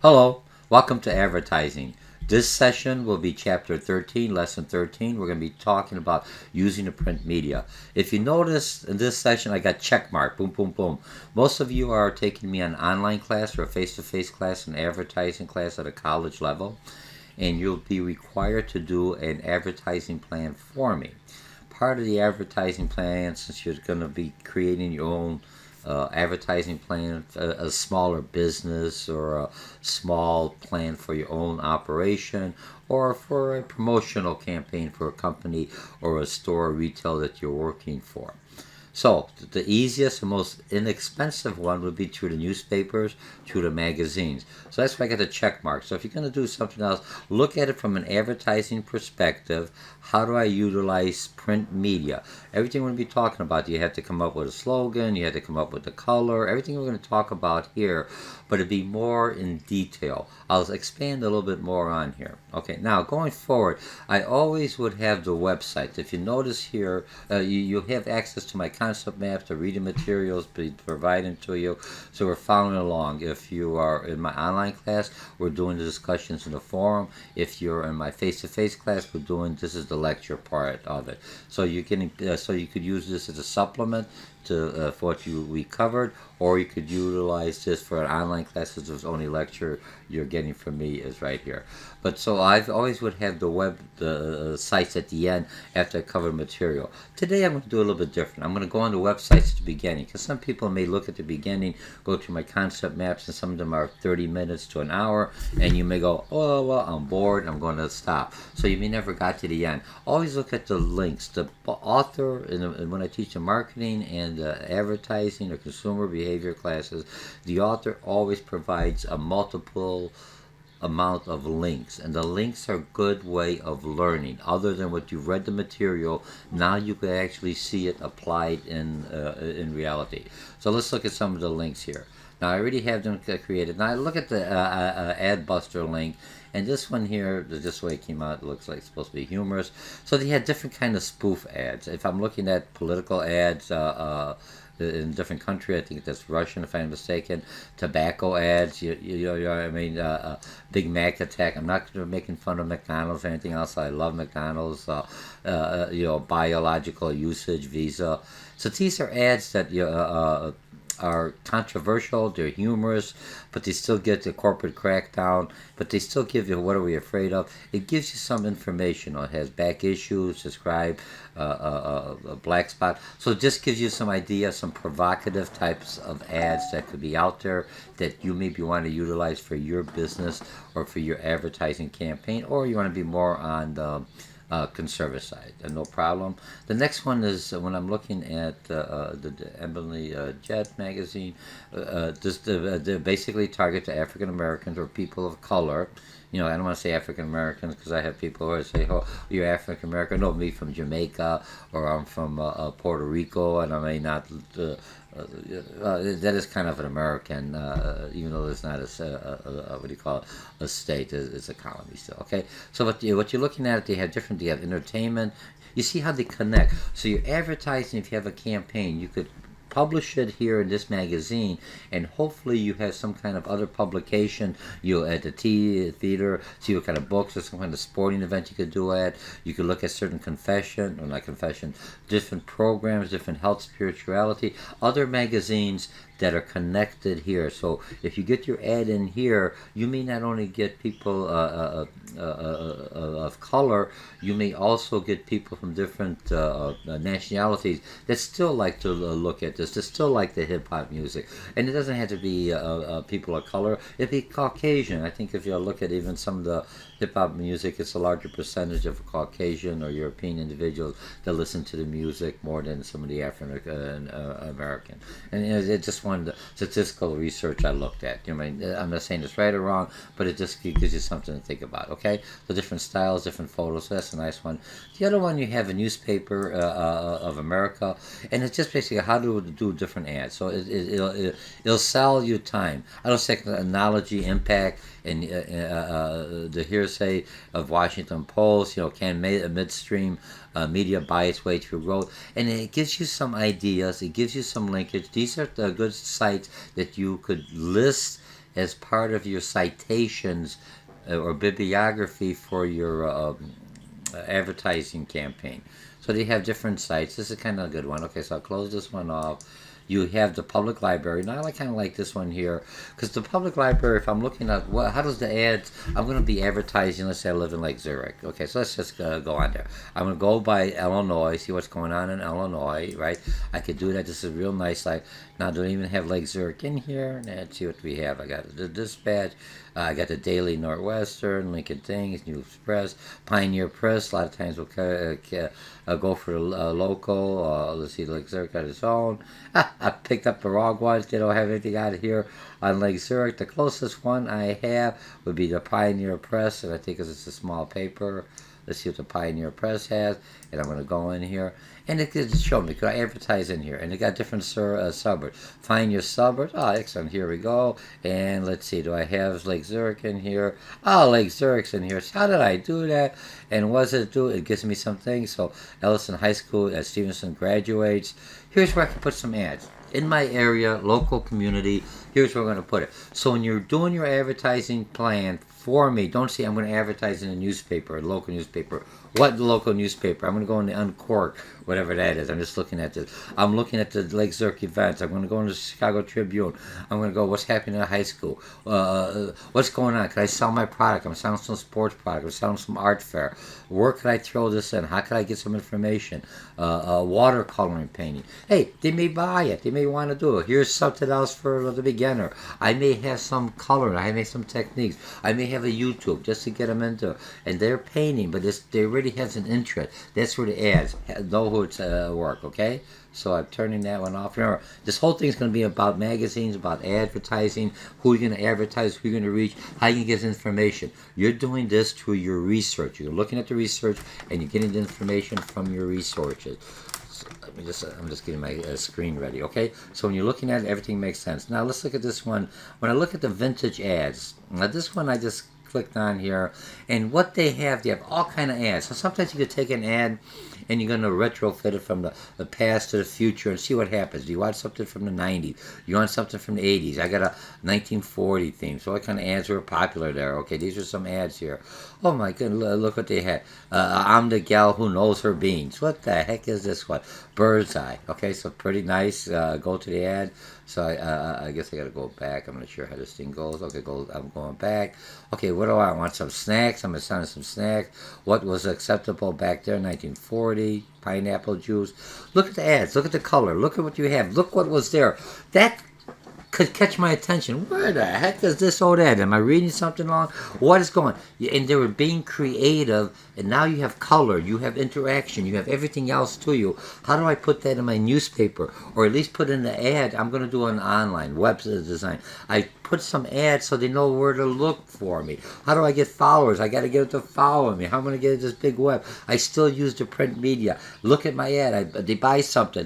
Hello, welcome to advertising. This session will be chapter 13, lesson 13. We're going to be talking about using the print media. If you notice in this session, I got check mark, boom, boom, boom. Most of you are taking me an online class or a face-to-face class, an advertising class at a college level, and you'll be required to do an advertising plan for me. Part of the advertising plan, since you're going to be creating your own advertising plan, a smaller business or a small plan for your own operation, or for a promotional campaign for a company or a store or retail that you're working for. So the easiest and most inexpensive one would be through the newspapers, through the magazines. So that's why I got the check mark. So if you're going to do something else, look at it from an advertising perspective. How do I utilize print media? Everything we're going to be talking about, you have to come up with a slogan, you have to come up with the color, everything we're going to talk about here, but it'd be more in detail. I'll expand a little bit more on here. Okay, now going forward, I always would have the website. If you notice here, you have access to my concept map, the reading materials be provided to you, so we're following along. If you are in my online class, we're doing the discussions in the forum. If you're in my face-to-face class, this is the lecture part of it. So you're getting, so you could use this as a supplement to for what we covered, or you could utilize this for an online class. The only lecture you're getting from me is right here. But so I always would have the sites at the end after I cover material. Today I'm going to do a little bit different. I'm going to go on the websites at the beginning, because some people may look at the beginning, go to my concept maps, and some of them are 30 minutes to an hour, and you may go, oh, well, I'm bored, I'm going to stop. So you may never got to the end. Always look at the links. The author, and when I teach the marketing and advertising or consumer behavior classes, the author always provides a multiple amount of links, and the links are a good way of learning. Other than what you've read the material, now you can actually see it applied in reality. So let's look at some of the links here. Now I already have them created. Now I look at the AdBuster link, and this one here, this way it came out, it looks like it's supposed to be humorous. So they had different kind of spoof ads. If I'm looking at political ads, in different country, I think that's Russian if I'm mistaken. Tobacco ads, Big Mac attack. I'm not making fun of McDonald's or anything else. I love McDonald's. Biological usage, Visa. So these are ads that are controversial, they're humorous, but they still get the corporate crackdown, but they still give you what are we afraid of. It gives you some information. It has back issues, describe a black spot. So it just gives you some idea, some provocative types of ads that could be out there that you maybe want to utilize for your business or for your advertising campaign, or you want to be more on the conservative side, no problem. The next one is when I'm looking at the Emily Jet magazine. They basically target to African Americans or people of color. I don't want to say African Americans because I have people who say, "Oh, you're African American." No, me from Jamaica, or I'm from Puerto Rico, and I may not. That is kind of an American, even though it's not what do you call it, a state. It's a colony still. Okay, so what you're looking at, they have different. They have entertainment. You see how they connect. So you're advertising. If you have a campaign, you could publish it here in this magazine, and hopefully you have some kind of other publication. You at the theater, see what kind of books or some kind of sporting event you could do at. You could look at certain different programs, different health, spirituality, other magazines that are connected here. So if you get your ad in here, you may not only get people of color, you may also get people from different nationalities that still like to look at this, that still like the hip-hop music. And it doesn't have to be people of color. It'd be Caucasian. I think if you look at even some of the hip-hop music, it's a larger percentage of Caucasian or European individuals that listen to the music more than some of the African American. And it just one statistical research I looked at. I'm not saying it's right or wrong, but it just gives you something to think about. Okay, the different styles, different photos. So that's a nice one. The other one, you have a newspaper of America, and it's just basically how to do different ads. So it'll sell you time. I don't say technology, impact, and the hearsay of Washington Post. Can midstream media buy its way through growth, and it gives you some ideas. It gives you some linkage. These are the good sites that you could list as part of your citations or bibliography for your advertising campaign. So they have different sites. This is kind of a good one. Okay, so I'll close this one off. You have the public library. Now I kind of like this one here because the public library, if I'm looking at how does the ads, I'm going to be advertising, let's say I live in Lake Zurich. Okay, so let's just go on there. I'm going to go by Illinois, see what's going on in Illinois, right? I could do that. This is real nice. Like, now do I even have Lake Zurich in here? Let's see what we have. I got the Dispatch. I got the Daily Northwestern, Lincoln Things, New Express, Pioneer Press. A lot of times we'll go for the local. Let's see, Lake Zurich got its own. I picked up the wrong ones. They don't have anything out here on Lake Zurich. The closest one I have would be the Pioneer Press, and I think it's a small paper. Let's see what the Pioneer Press has, and I'm going to go in here. And it just show me, because I advertise in here, and it got different suburbs. Find your suburbs. Oh, excellent. Here we go. And let's see, do I have Lake Zurich in here? Oh, Lake Zurich's in here. So how did I do that? And what does it do? It gives me some things. So Ellison High School at Stevenson graduates. Here's where I can put some ads. In my area, local community, here's where we're going to put it. So when you're doing your advertising plan for me, don't say I'm going to advertise in a newspaper, a local newspaper. What local newspaper? I'm going to go in the Uncork, whatever that is. I'm just looking at this. I'm looking at the Lake Zurich events. I'm going to go into the Chicago Tribune. I'm going to go, what's happening in high school? What's going on? Can I sell my product? I'm selling some sports product. I'm selling some art fair. Where could I throw this in? How could I get some information? Watercoloring painting. Hey, they may buy it. They may want to do it. Here's something else for the beginner. I may have some color. I may have some techniques. I may have a YouTube just to get them into it. And they're painting, but they already has an interest. That's where the ads know who it's work, okay? So I'm turning that one off. Remember, this whole thing is going to be about magazines, about advertising, who you're going to advertise, who you're going to reach, how you can get information. You're doing this through your research. You're looking at the research, and you're getting the information from your researches. So I'm just getting my screen ready, okay? So when you're looking at it, everything makes sense. Now let's look at this one. When I look at the vintage ads, now this one I just clicked on here, and what they have all kind of ads. So sometimes you could take an ad and you're going to retrofit it from the past to the future and see what happens. Do you want something from the 90s? You want something from the 80s? I got a 1940 theme. So what kind of ads were popular there? Okay, these are some ads here. Oh my goodness, look what they had. I'm the gal who knows her beans. What the heck is this one? Bird's Eye. Okay, so pretty nice. Go to the ad. So I guess I got to go back. I'm not sure how this thing goes. Okay, I'm going back. Okay, what do I want? Some snacks. I'm going to send some snacks. What was acceptable back there, 1940? Pineapple juice. Look at the ads. Look at the color. Look at what you have. Look what was there. That could catch my attention. Where the heck is this old ad? Am I reading something wrong? What is going on? And they were being creative, and now you have color, you have interaction, you have everything else to you. How do I put that in my newspaper? Or at least put in the ad? I'm going to do an online website design. I put some ads so they know where to look for me. How do I get followers? I got to get them to follow me. How am I going to get this big web? I still use the print media. Look at my ad. They buy something.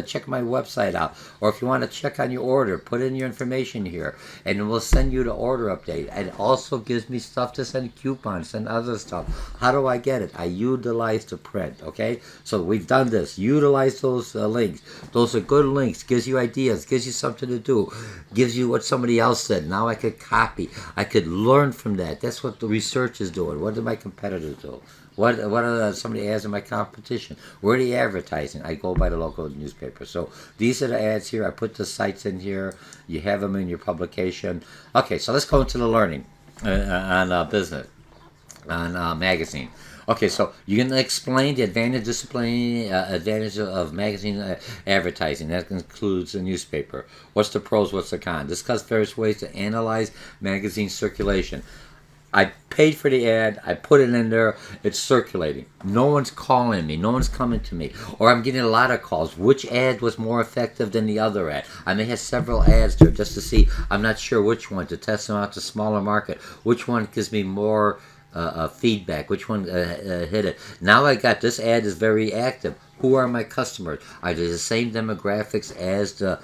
Check my website out. Or if you want to check on your order, put in your information here, and we'll send you the order update. And it also gives me stuff to send coupons and other stuff. How do I get it? I utilize the print, okay? So we've done this. Utilize those links. Those are good links. Gives you ideas. Gives you something to do. Gives you what somebody else said. Now I could copy. I could learn from that. That's what the research is doing. What do my competitors do? What are some of the ads in my competition? Where are they advertising? I go by the local newspaper. So these are the ads here. I put the sites in here. You have them in your publication. Okay, so let's go into the learning on business, on magazine. Okay, so you can explain the advantage of magazine advertising. That includes a newspaper. What's the pros? What's the cons? Discuss various ways to analyze magazine circulation. I paid for the ad. I put it in there. It's circulating. No one's calling me. No one's coming to me. Or I'm getting a lot of calls. Which ad was more effective than the other ad? I may have several ads there just to see. I'm not sure which one, to test them out to smaller market. Which one gives me more feedback? Which one hit it? Now I got this ad is very active. Who are my customers? Are they the same demographics as the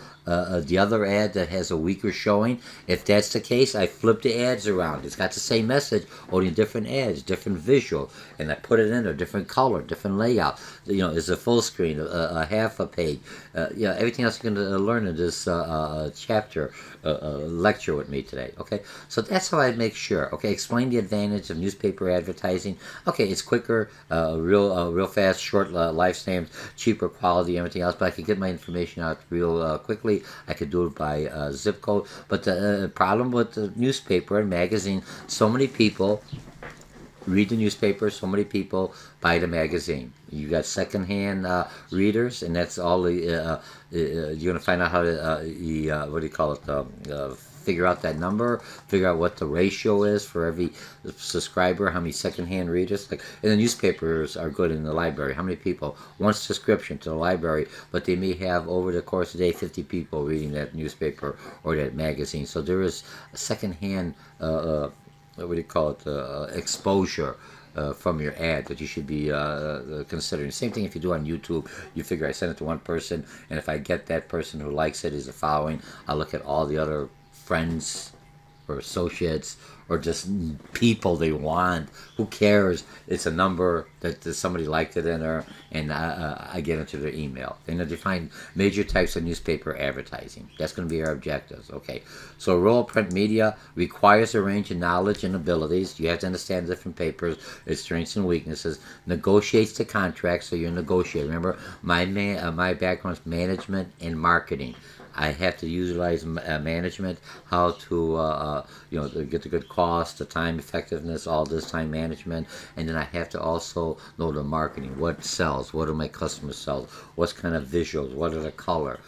the other ad that has a weaker showing. If that's the case, I flip the ads around. It's got the same message, only different ads, different visual, and I put it in a different color, different layout. It's a full screen, a half a page. Everything else you're going to learn in this chapter, lecture with me today. Okay, so that's how I make sure. Okay, explain the advantage of newspaper advertising. Okay, it's quicker, real fast, short lifespan, cheaper quality, everything else. But I can get my information out real quickly. I could do it by zip code. But the problem with the newspaper and magazine, so many people read the newspaper, so many people buy the magazine. You got secondhand readers, and that's all you're going to find out how to, what do you call it, figure out that number, figure out what the ratio is for every subscriber, how many secondhand readers. Like, and the newspapers are good in the library. How many people? One subscription to the library, but they may have over the course of the day 50 people reading that newspaper or that magazine. So there is a secondhand, what do you call it, exposure from your ad that you should be considering. Same thing if you do on YouTube. You figure I send it to one person, and if I get that person who likes it, is a following, I look at all the other friends or associates or just people they want. Who cares? It's a number that somebody liked it in there, and I get into their email. And they define major types of newspaper advertising. That's going to be our objectives. Okay. So rural print media requires a range of knowledge and abilities. You have to understand different papers, its strengths and weaknesses. Negotiates the contract, so you're negotiating. Remember, my background is management and marketing. I have to utilize management, how to get the good cost, the time effectiveness, all this time management, and then I have to also know the marketing. What sells? What do my customers sell? What kind of visuals? What are the color?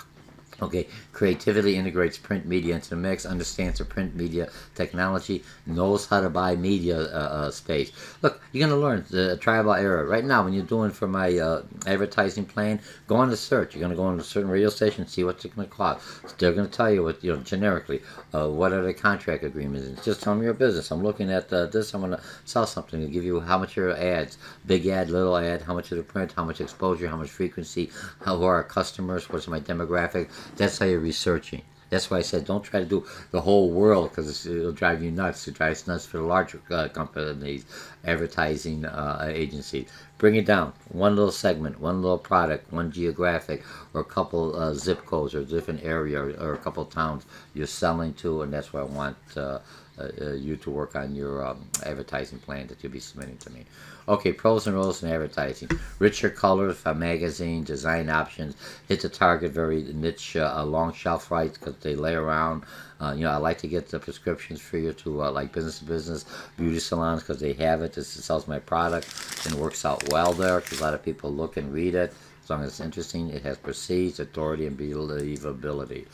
Okay, creativity integrates print media into the mix, understands the print media technology, knows how to buy media space. Look, you're going to learn the trial by error. Right now, when you're doing for my advertising plan, go on the search. You're going to go on a certain radio station and see what's it going to cost. They're going to tell you what, generically, what are the contract agreements. And just tell them your business. I'm looking at this. I'm going to sell something to give you how much are your ads, big ad, little ad, how much of the print, how much exposure, how much frequency, who are our customers, what's my demographic. That's how you're researching. That's why I said don't try to do the whole world because it'll drive you nuts. It drives nuts for the larger companies, advertising agencies. Bring it down. One little segment, one little product, one geographic, or a couple zip codes or different area or a couple towns you're selling to, and that's why I want you to work on your advertising plan that you'll be submitting to me. Okay, pros and roles in advertising. Richer colors for magazine, design options, hit the target, very niche, long shelf life because they lay around. I like to get the prescriptions for you to like business to business, beauty salons because they have it. This sells my product and works out well there because a lot of people look and read it. As long as it's interesting, it has prestige, authority, and believability.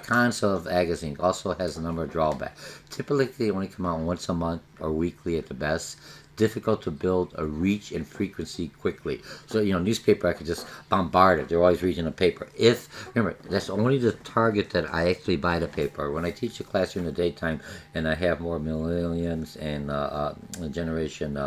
Cons of magazine also has a number of drawbacks. Typically, they only come out once a month or weekly at the best. Difficult to build a reach and frequency quickly. So, newspaper, I could just bombard it. They're always reading a paper. Remember, that's only the target that I actually buy the paper. When I teach a class during the daytime and I have more millennials and generation,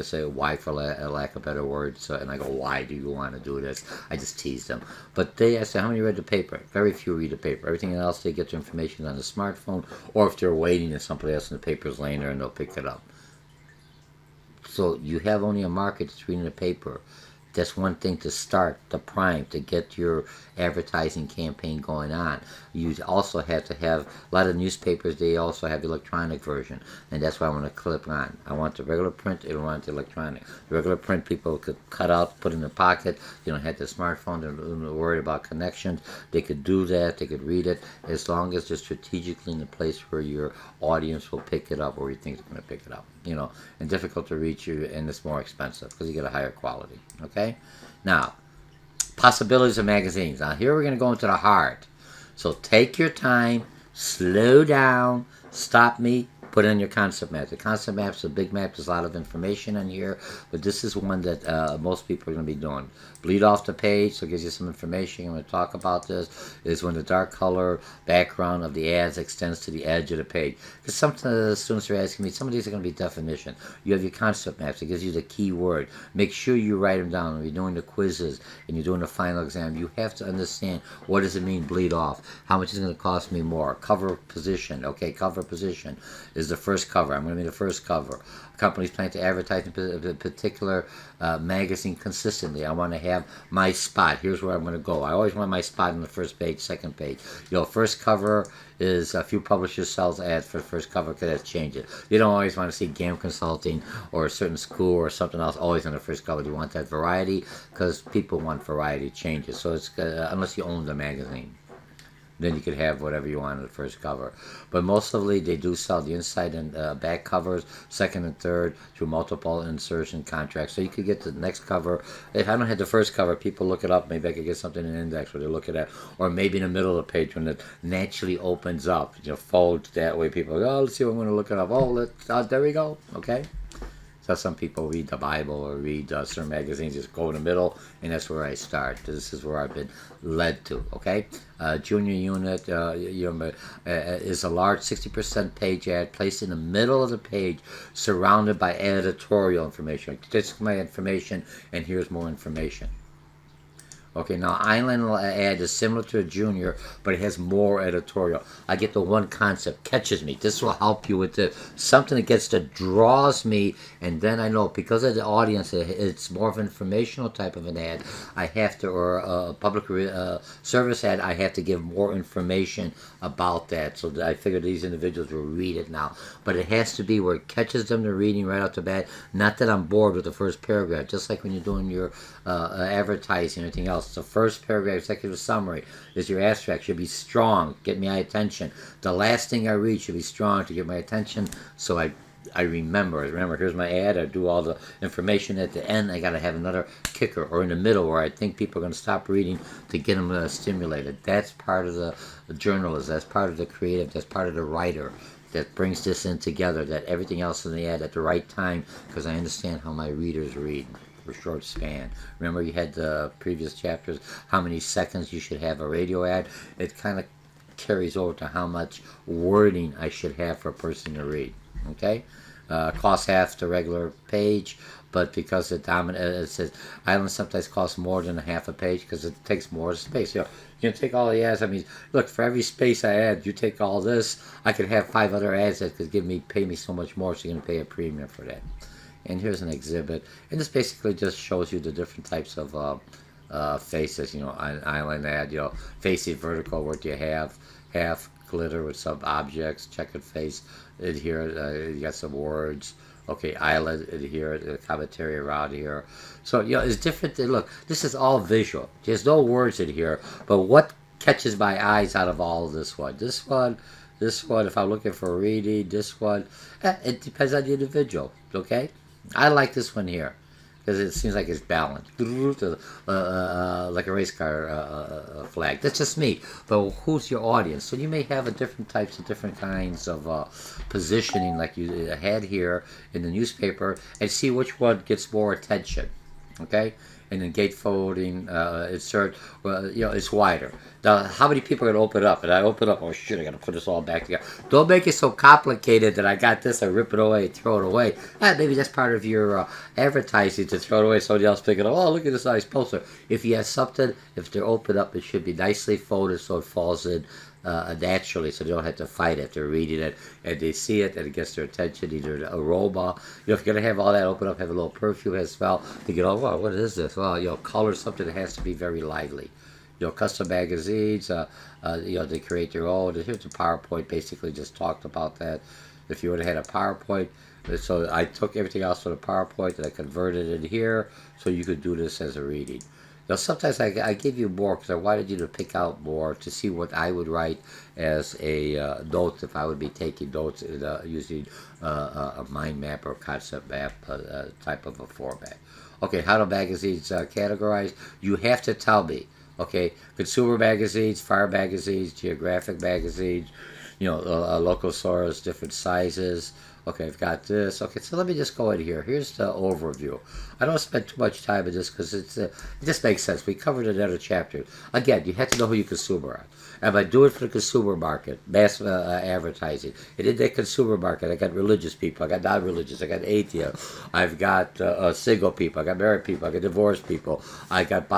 say Y for lack of better words, and I go, why do you want to do this? I just tease them. But I say, how many read the paper? Very few read the paper. Everything else, they get their information on the smartphone, or if they're waiting and somebody else in the paper's laying there and they'll pick it up. So you have only a market that's reading the paper. That's one thing to start, the prime, to get your advertising campaign going on. You also have to have, a lot of newspapers, they also have the electronic version, and that's why I want to clip on. I want the regular print, I don't want the electronic. The regular print people could cut out, put in their pocket, they don't have their smartphone, they're worried about connections. They could do that, they could read it, as long as they're strategically in the place where your audience will pick it up, or you think they're going to pick it up. And difficult to reach you, and it's more expensive because you get a higher quality. Okay? Now, possibilities of magazines. Now, here we're going to go into the heart. So take your time, slow down, stop me, Put in your concept map. The concept map's a big map. There's a lot of information in here, but this is one that most people are going to be doing. Bleed off the page, so it gives you some information. I'm going to talk about this. Is when the dark color background of the ads extends to the edge of the page. Because sometimes students are asking me, some of these are going to be definition. You have your concept maps. It gives you the key word. Make sure you write them down. When you're doing the quizzes and you're doing the final exam, you have to understand what does it mean bleed off. How much is it going to cost me more? Cover position. Okay, cover position is the first cover. I'm going to be the first cover. Companies plan to advertise in a particular magazine consistently. I want to have my spot. Here's where I'm going to go. I always want my spot on the first page, second page. First cover is a few publishers sells ads for the first cover because that's changed it. You don't always want to see GAM Consulting or a certain school or something else always on the first cover. You want that variety because people want variety changes. So it's unless you own the magazine, then you could have whatever you want on the first cover. But mostly they do sell the inside and back covers, second and third, through multiple insertion contracts. So you could get the next cover. If I don't have the first cover, people look it up. Maybe I could get something in an index where they look at it. Or maybe in the middle of the page when it naturally opens up. Folds that way. People go, oh, let's see what I'm going to look it up. Oh, there we go. Okay. So some people read the Bible or read certain magazines, just go in the middle, and that's where I start. This is where I've been led to, okay? Junior unit is a large 60% page ad placed in the middle of the page, surrounded by editorial information. This is my information, and here's more information. Okay, now Island ad is similar to a junior, but it has more editorial. I get the one concept, catches me. This will help you with this. Something that draws me, and then I know because of the audience, it's more of an informational type of an ad. I have to, or a public service ad, I have to give more information about that. So I figure these individuals will read it now. But it has to be where it catches them to reading right off the bat. Not that I'm bored with the first paragraph. Just like when you're doing your advertising or anything else. The first paragraph, executive summary, is your abstract. Should be strong, get my attention. The last thing I read should be strong to get my attention, so I remember. Here's my ad. I do all the information at the end. I got to have another kicker, or in the middle where I think people are going to stop reading to get them stimulated. That's part of the journalist. That's part of the creative. That's part of the writer that brings this in together, that everything else in the ad at the right time, because I understand how my readers read. Short span. Remember you had the previous chapters, how many seconds you should have a radio ad. It kind of carries over to how much wording I should have for a person to read. Okay? Costs half the regular page, but because it says Island sometimes costs more than a half a page because it takes more space. You can take all the ads. I mean, look, for every space I add, you take all this, I could have 5 other ads that could pay me so much more, so you're going to pay a premium for that. And here's an exhibit, and this basically just shows you the different types of faces. Island ad, facing vertical, what you have, half glitter with some objects, checkered face, adhere, you got some words. Okay, island, adhere, the commentary around here. So, it's different. Look, this is all visual. There's no words in here, but what catches my eyes out of all of this one? This one, if I'm looking for reading, this one, it depends on the individual, okay? I like this one here because it seems like it's balanced, like a race car flag. That's just me. But who's your audience? So you may have different kinds of positioning, like you had here in the newspaper, and see which one gets more attention. Okay. And then gatefolding, insert, it's wider. Now, how many people are going to open it up? And I open up, oh shit, I got to put this all back together. Don't make it so complicated that I got this, I rip it away, throw it away. Maybe that's part of your advertising, to throw it away, somebody else pick it up. Oh, look at this nice poster. If you have something, if they're opened up, it should be nicely folded so it falls in naturally, so they don't have to fight it. They're reading it, and they see it, and it gets their attention, either aroma. If you're going to have all that open up, have a little perfume, has smell, they get, oh, wow, what is this? Well, color something that has to be very lively. Custom magazines, they create their own. Here's the PowerPoint, basically just talked about that. If you would have had a PowerPoint, so I took everything else from the PowerPoint and I converted it here, so you could do this as a reading. Now, sometimes I give you more because I wanted you to pick out more to see what I would write as a note if I would be taking notes using a mind map or concept map type of a format. Okay, how do magazines categorize? You have to tell me. Okay, consumer magazines, fire magazines, geographic magazines, local stores, different sizes. Okay, I've got this. Okay, so let me just go in here. Here's the overview. I don't spend too much time in this because it just makes sense. We covered it in another chapter. Again, you have to know who your consumer are. Am I doing for the consumer market, mass advertising? And in that consumer market, I got religious people, I got non-religious, I got atheists, I've got single people, I got married people, I got divorced people, I got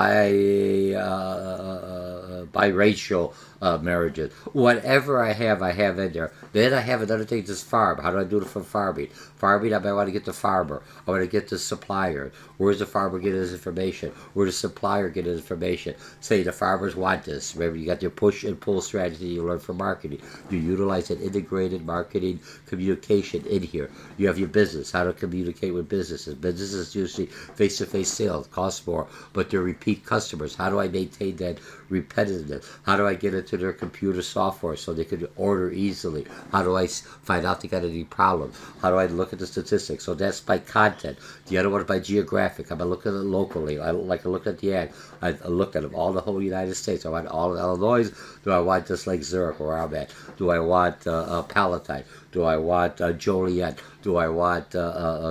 biracial marriages. Whatever I have in there. Then I have another thing, just farm. How do I do it from farming? Farming, I might want to get the farmer. I want to get the supplier. Where's the farmer getting his information? Where does the supplier get his information? Say the farmers want this. Remember, you got your push and pull strategy you learn from marketing. You utilize an integrated marketing communication in here. You have your business, how to communicate with businesses. Businesses usually face-to-face sales, cost more, but they're repeat customers. How do I maintain that repetitiveness? How do I get into their computer software so they can order easily? How do I find out they got any problems? How do I look at the statistics? So that's by content. The other one is by geographic. I'm looking at it locally. I like to look at the ad. I look at them all the whole United States. I want all of Illinois. Do I want just Lake Zurich where I'm at? Do I want Palatine? Do I want Joliet? Do I want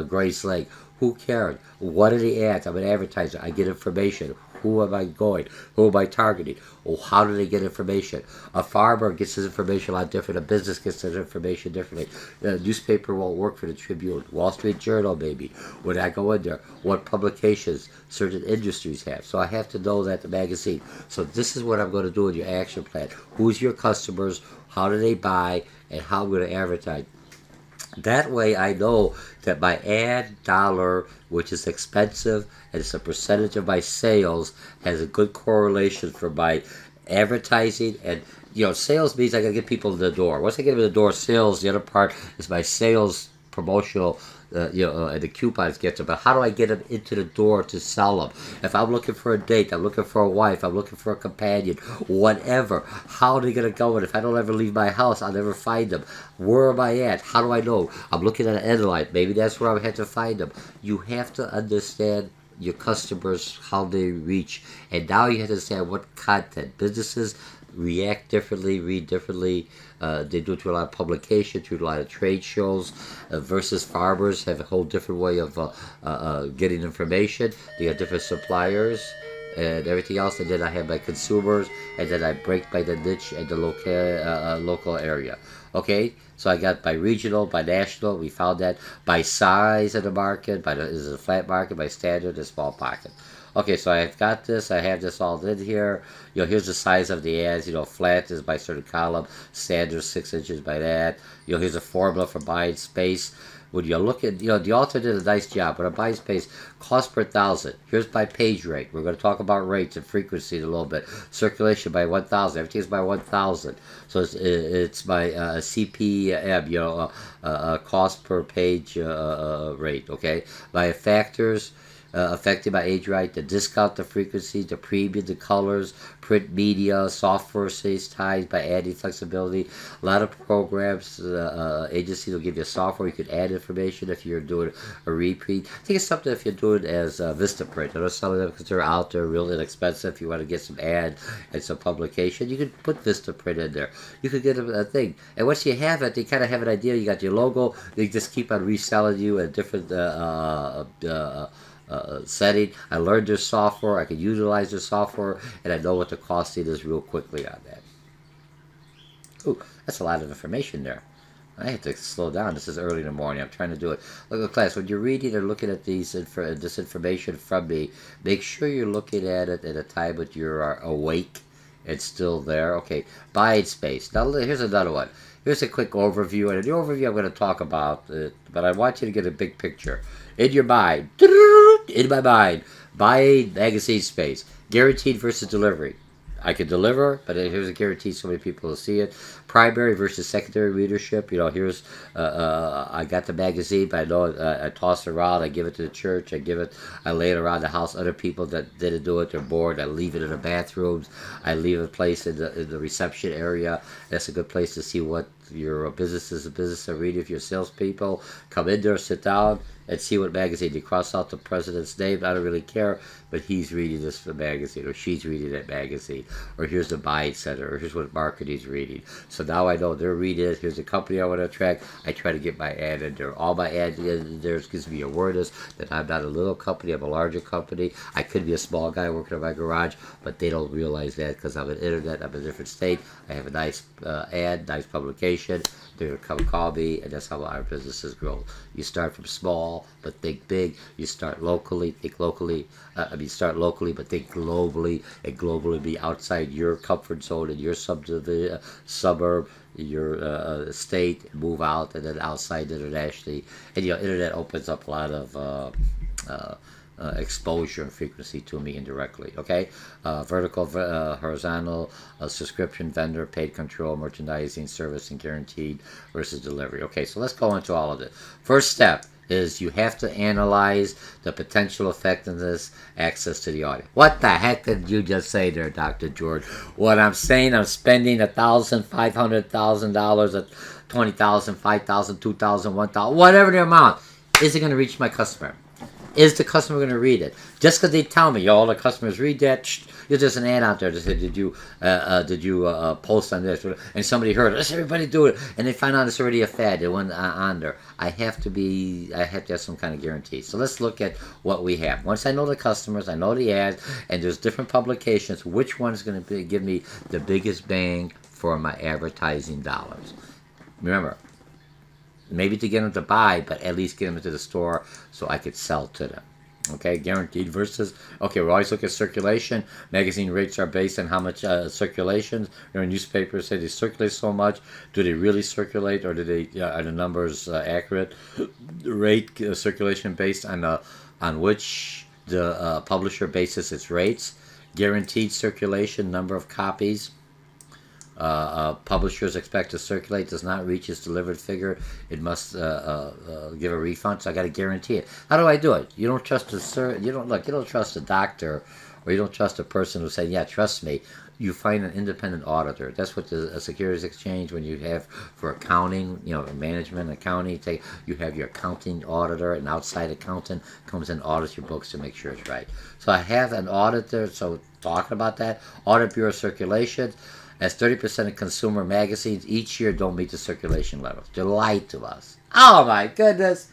Grace Lake? Who cares? What are the ads? I'm an advertiser. I get information. Who am I going? Who am I targeting? Oh, how do they get information? A farmer gets his information a lot different. A business gets his information differently. The newspaper won't work for the Tribune. Wall Street Journal, maybe. When I go in there, what publications certain industries have. So I have to know that the magazine. So this is what I'm going to do in your action plan. Who's your customers? How do they buy? And how I'm going to advertise. That way I know that my ad dollar, which is expensive, and it's a percentage of my sales, has a good correlation for my advertising. And, sales means I got to get people in the door. Once I get them in the door, sales, the other part is my sales promotional, and the coupons get them. But how do I get them into the door to sell them? If I'm looking for a date, I'm looking for a wife, I'm looking for a companion, whatever, how are they going to go? And if I don't ever leave my house, I'll never find them. Where am I at? How do I know? I'm looking at an end light. Maybe that's where I have to find them. You have to understand your customers, how they reach. And now you have to understand what content. Businesses react differently, read differently. They do it through a lot of publications, through a lot of trade shows, versus farmers have a whole different way of getting information. They got different suppliers and everything else. And then I have my consumers, and then I break by the niche and the local area. Okay, so I got by regional, by national. We found that by size of the market, is it a flat market, by standard, a small pocket. Okay, so I've got this. I have this all in here. Here's the size of the ads. Flat is by certain column. Standard 6 inches by that. Here's a formula for buying space. When you look at, the author did a nice job. When I buy space, cost per thousand. Here's by page rate. We're going to talk about rates and frequency in a little bit. Circulation by 1,000. Everything's by 1,000. So it's by CPM, cost per page rate. Okay, by factors. Affected by age right, the discount, the frequency, the premium, the colors, print media, software saves ties by adding flexibility. A lot of programs, agencies will give you software. You can add information if you're doing a repeat. I think it's something if you're doing as Vistaprint. I know some of them because they're out there real inexpensive. If you want to get some ad and some publication, you can put Vistaprint in there. You could get a thing. And once you have it, they kind of have an idea. You got your logo. They just keep on reselling you at different setting. I learned their software. I can utilize their software, and I know what the costing is real quickly on that. Ooh, that's a lot of information there. I have to slow down. This is early in the morning. I'm trying to do it. Look at class. When you're reading or looking at this information from me, make sure you're looking at it at a time when you're awake and still there. Okay, buying space. Now here's another one. Here's a quick overview, and in the overview I'm going to talk about it, but I want you to get a big picture. In your mind, in my mind, buying magazine space, guaranteed versus delivery. I can deliver, but here's a guarantee so many people will see it. Primary versus secondary readership. Here's I got the magazine, but I know I toss it around. I give it to the church. I lay it around the house. Other people that didn't do it, they're bored. I leave it in the bathrooms. I leave a place in the reception area. That's a good place to see what your business is. A business to read. If you're salespeople, come in there, sit down, and see what magazine. You cross out the president's name. I don't really care, but he's reading this magazine, or she's reading that magazine, or here's the buying center, or here's what market he's reading. So now I know they're reading it. Here's the company I want to attract. I try to get my ad in there. All my ad in there gives me awareness that I'm not a little company. I'm a larger company. I could be a small guy working in my garage, but they don't realize that because I'm an internet. I'm in a different state. I have a nice ad, nice publication. They're going to come call me, and that's how our businesses grow. You start from small, but think big. You start locally, think locally. Start locally, but think globally, and globally be outside your comfort zone in your suburb, your state, move out, and then outside internationally. And internet opens up a lot of exposure and frequency to me indirectly. Okay, vertical, horizontal, subscription, vendor, paid control, merchandising, service, and guaranteed versus delivery. Okay, so let's go into all of it. First step is you have to analyze the potential effectiveness, access to the audience. What the heck did you just say there, Dr. George? What I'm saying, I'm spending $1,000, $500,000, at $20,000, $5,000, $2,000, $1,000, whatever the amount. Is it going to reach my customer? Is the customer going to read it? Just because they tell me, all the customers read that, there's an ad out there that said, did you post on this? And somebody heard it. Let's everybody do it. And they find out it's already a fad. It went on there. I have to have some kind of guarantee. So let's look at what we have. Once I know the customers, I know the ads, and there's different publications, which one's going to give me the biggest bang for my advertising dollars? Remember, maybe to get them to buy, but at least get them into the store so I could sell to them. Okay, guaranteed versus, okay, we always look at circulation. Magazine rates are based on how much circulation. Newspapers say they circulate so much. Do they really circulate, or are the numbers accurate? Rate circulation based on which the publisher bases its rates. Guaranteed circulation, number of copies. Publishers expect to circulate, does not reach its delivered figure, it must give a refund. So I got to guarantee it. How do I do it? You don't trust you don't trust a doctor, or you don't trust a person who's saying, yeah, trust me. You find an independent auditor. That's what the Securities Exchange, when you have for accounting, management, accounting, you have your accounting auditor, an outside accountant comes and audits your books to make sure it's right. So I have an auditor. So talking about that, Audit Bureau Circulation. As 30% of consumer magazines each year don't meet the circulation levels. They lied to us. Oh my goodness.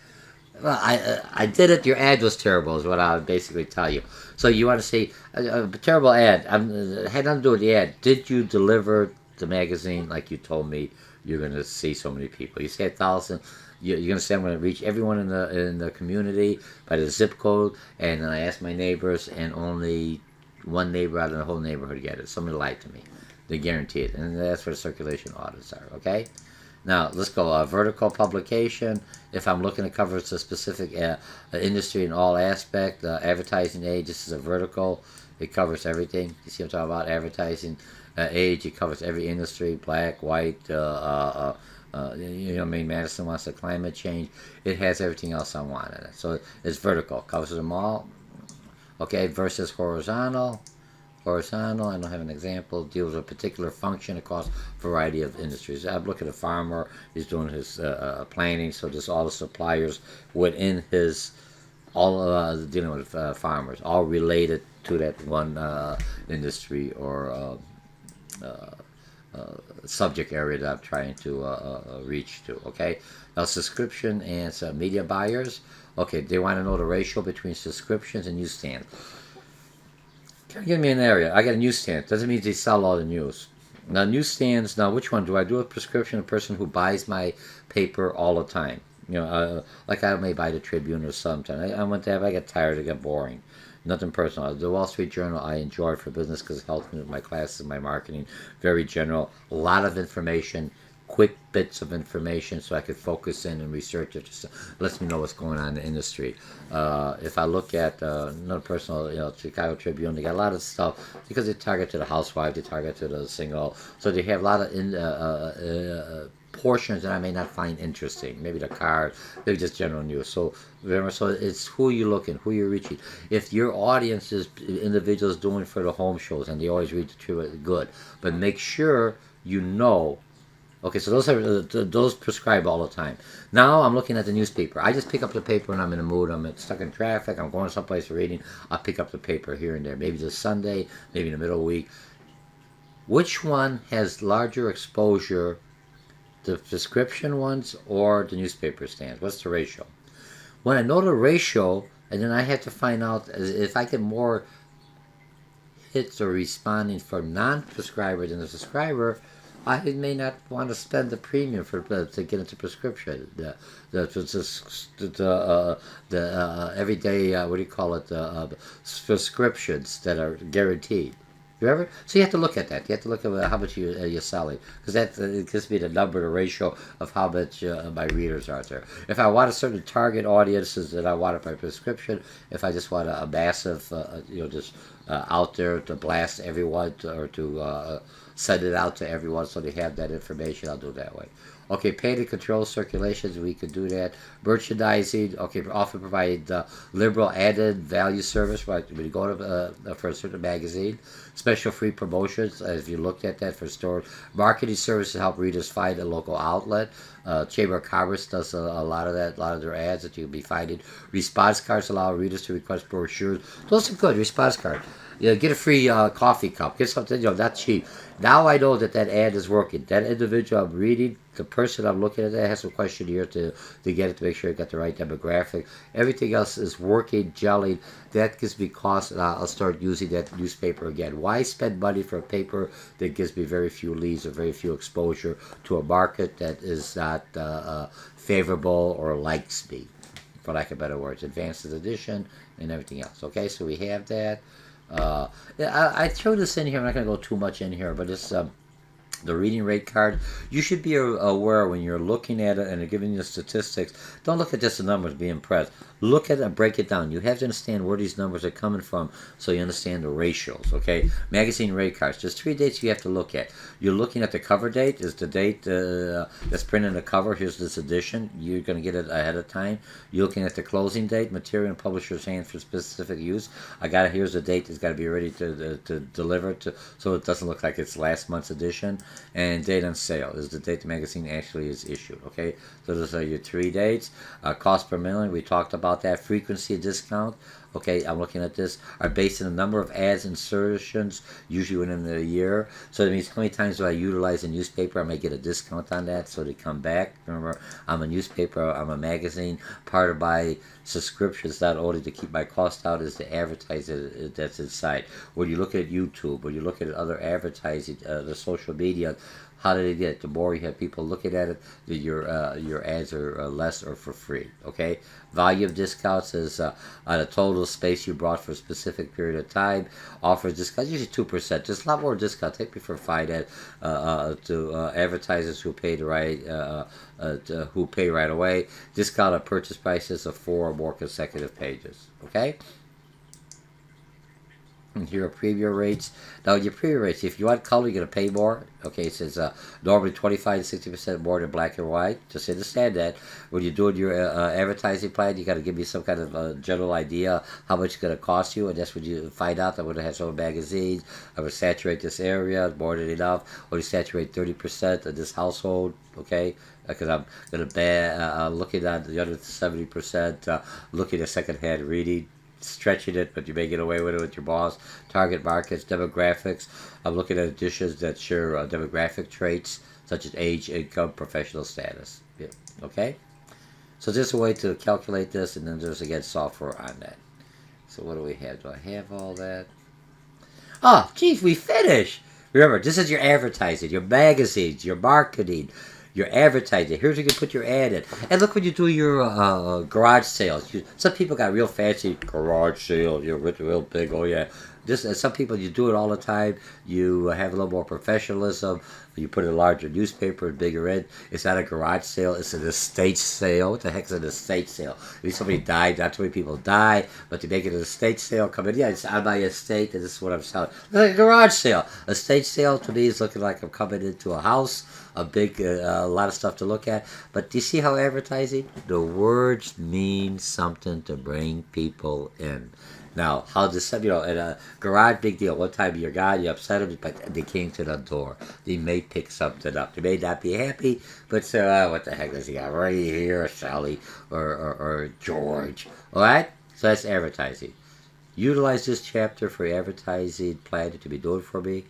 Well, I did it. Your ad was terrible is what I would basically tell you. So you want to say, a terrible ad. It had nothing to do with the ad. Did you deliver the magazine like you told me you're going to see so many people? You say 1,000. You're going to say I'm going to reach everyone in the community by the zip code. And then I asked my neighbors, and only one neighbor out of the whole neighborhood get it. Somebody lied to me. They guarantee it, and that's where circulation audits are, okay? Now, let's go. Vertical publication. If I'm looking to cover a specific industry in all aspect, advertising age, this is a vertical. It covers everything. You see what I'm talking about? Advertising age, it covers every industry, black, white, Madison wants the climate change. It has everything else I want in it. So it's vertical, covers them all. Okay, versus horizontal. Horizontal, I don't have an example, deals with a particular function across a variety of industries. I look at a farmer, he's doing his planning, so there's all the suppliers within his, all dealing with farmers, all related to that one industry or subject area that I'm trying to reach to, okay? Now, subscription and media buyers, okay, they want to know the ratio between subscriptions and newsstands. Give me an area. I got a newsstand. Doesn't mean they sell all the news. Now, newsstands, which one? Do I do a prescription? A person who buys my paper all the time. Like I may buy the Tribune or something. I get tired, I get boring. Nothing personal. The Wall Street Journal I enjoy for business because it helps me with my classes, my marketing. Very general. A lot of information. Quick bits of information so I could focus in and research it. Just lets me know what's going on in the industry. If I look at another personal, Chicago Tribune, they got a lot of stuff because they target to the housewife, they target to the single, so they have a lot of portions that I may not find interesting. Maybe the card, maybe just general news. So remember, it's who you're looking, who you're reaching. If your audience is individuals doing for the home shows and they always read the Tribune, good, but make sure you know. Okay, so those are those prescribe all the time. Now I'm looking at the newspaper. I just pick up the paper when I'm in a mood. I'm stuck in traffic. I'm going someplace reading. I'll pick up the paper here and there. Maybe it's Sunday, maybe in the middle of the week. Which one has larger exposure, the prescription ones or the newspaper stands? What's the ratio? When I know the ratio, and then I have to find out if I get more hits or responding from non-prescriber than the prescriber, I may not want to spend the premium for to get into prescription. The everyday what do you call it? Prescriptions that are guaranteed. You ever? So you have to look at that. You have to look at how much you're selling, because that it gives me the number, the ratio of how much my readers are there. If I want a certain target audiences that I want it by prescription, if I just want a massive, just out there to blast everyone or to send it out to everyone so they have that information, I'll do it that way. Okay, pay to control circulations, we could do that. Merchandising, okay, often provide liberal added value service when you go to for a certain magazine. Special free promotions, if you looked at that for stores. Marketing services help readers find a local outlet. Chamber of Commerce does a lot of that, a lot of their ads that you can be finding. Response cards allow readers to request brochures. Those are good, response cards. Get a free coffee cup. Get something, not cheap. Now I know that ad is working. That individual I'm reading, the person I'm looking at, that has some questionnaire to get it to make sure I got the right demographic. Everything else is working, gelling. That gives me cost, and I'll start using that newspaper again. Why spend money for a paper that gives me very few leads or very few exposure to a market that is not favorable or likes me, for lack of better words? Advanced edition and everything else. Okay, so we have that. I throw this in here. I'm not going to go too much in here, but it's the reading rate card. You should be aware when you're looking at it and they're giving you statistics. Don't look at just the numbers, be impressed. Look at it and break it down. You have to understand where these numbers are coming from so you understand the ratios, okay? Magazine rate cards. There's 3 dates you have to look at. You're looking at the cover date. Is the date that's printed on the cover. Here's this edition. You're going to get it ahead of time. You're looking at the closing date, material and publisher's hand for specific use. Here's the date that's got to be ready to deliver to, so it doesn't look like it's last month's edition. And date on sale is the date the magazine actually is issued, okay? So those are your 3 dates. Cost per million, we talked about that. Frequency of discount, okay, I'm looking at this, are based on the number of ads insertions, usually within the year. So that means how many times do I utilize a newspaper, I may get a discount on that, so they come back. Remember, I'm a newspaper, I'm a magazine. Part of my subscriptions, not only to keep my cost out, is to advertise it that's inside. When you look at YouTube, when you look at other advertising, the social media, how do they get it? The more you have people looking at it, your ads are less or for free. Okay, volume discounts is on a total space you brought for a specific period of time. Offers discounts usually 2%. There's a lot more discount. Take me for a fight to advertisers who pay who pay right away. Discount on purchase prices of 4 or more consecutive pages. Okay. Here are preview rates. Now your preview rates, if you want color, you're going to pay more. Okay, it says normally 25 to 60% more than black and white. Just understand that. When you're doing your advertising plan, you got to give me some kind of general idea how much it's going to cost you, and that's when you find out. I'm going to have some magazines. I'm going to saturate this area more than enough. Or you saturate 30% of this household, okay? Because I'm going to ban looking at the other 70%, looking at secondhand reading, stretching it, but you may get away with it with your boss. Target markets, demographics. I'm looking at editions that share demographic traits such as age, income, professional status. Yeah. Okay? So there's a way to calculate this, and then there's, again, software on that. So what do we have? Do I have all that? Oh, geez, we finished! Remember, this is your advertising, your magazines, your marketing, your advertising. Here's where you can put your ad in. And look when you do your garage sales. Some people got real fancy garage sales. You're real big. Oh, yeah. Some people, you do it all the time. You have a little more professionalism. You put a larger newspaper, bigger in. It's not a garage sale. It's an estate sale. What the heck is an estate sale? If somebody died, not too many people die, but to make it an estate sale, come in. Yeah, it's on my estate, and this is what I'm selling. It's like a garage sale. Estate sale to me is looking like I'm coming into a house, a big, a lot of stuff to look at. But do you see how advertising? The words mean something to bring people in. Now, how this, in a garage, big deal. One time you're gone, you upset them, but they came to the door. They may pick something up. They may not be happy, but say, oh, what the heck does he got right here, Sally or George? All right? So that's advertising. Utilize this chapter for advertising plan to be doing for me.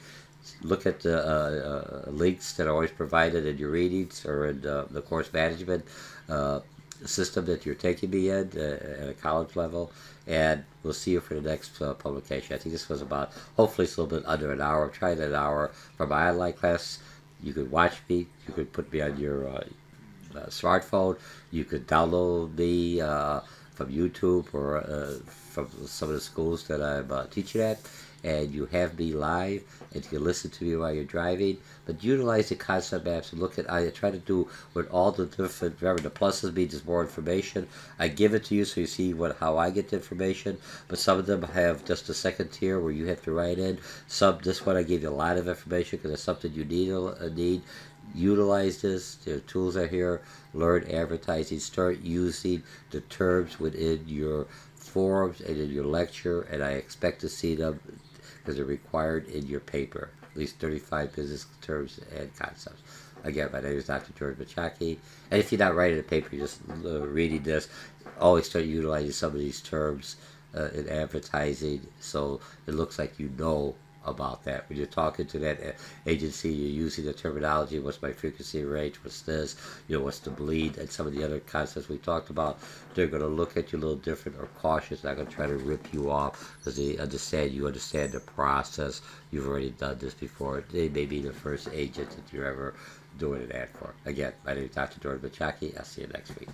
Look at the links that are always provided in your readings or in the course management uh, system that you're taking me in at a college level. And we'll see you for the next publication. I think this was about, hopefully it's a little bit under an hour. I'm trying an hour for my online class. You could watch me. You could put me on your smartphone. You could download me from YouTube or from some of the schools that I'm teaching at, and you have me live, and you can listen to me while you're driving. But utilize the concept maps and look at. I try to do with all the different. Remember, the pluses means just more information. I give it to you so you see how I get the information. But some of them have just a second tier where you have to write in. This one I give you a lot of information because it's something you need. Utilize this. The tools are here. Learn advertising. Start using the terms within your forums and in your lecture, and I expect to see them because they're required in your paper. At least 35 business terms and concepts. Again, my name is Dr. George Mochocki, and if you're not writing a paper, you're just reading this, always start utilizing some of these terms in advertising so it looks like you know about that. When you're talking to that agency, you're using the terminology, what's my frequency range, what's this, what's the bleed, and some of the other concepts we talked about. They're going to look at you a little different or cautious, not going to try to rip you off because you understand the process. You've already done this before. They may be the first agent that you're ever doing an ad for. Again, my name is Dr. George Mochocki. I'll see you next week.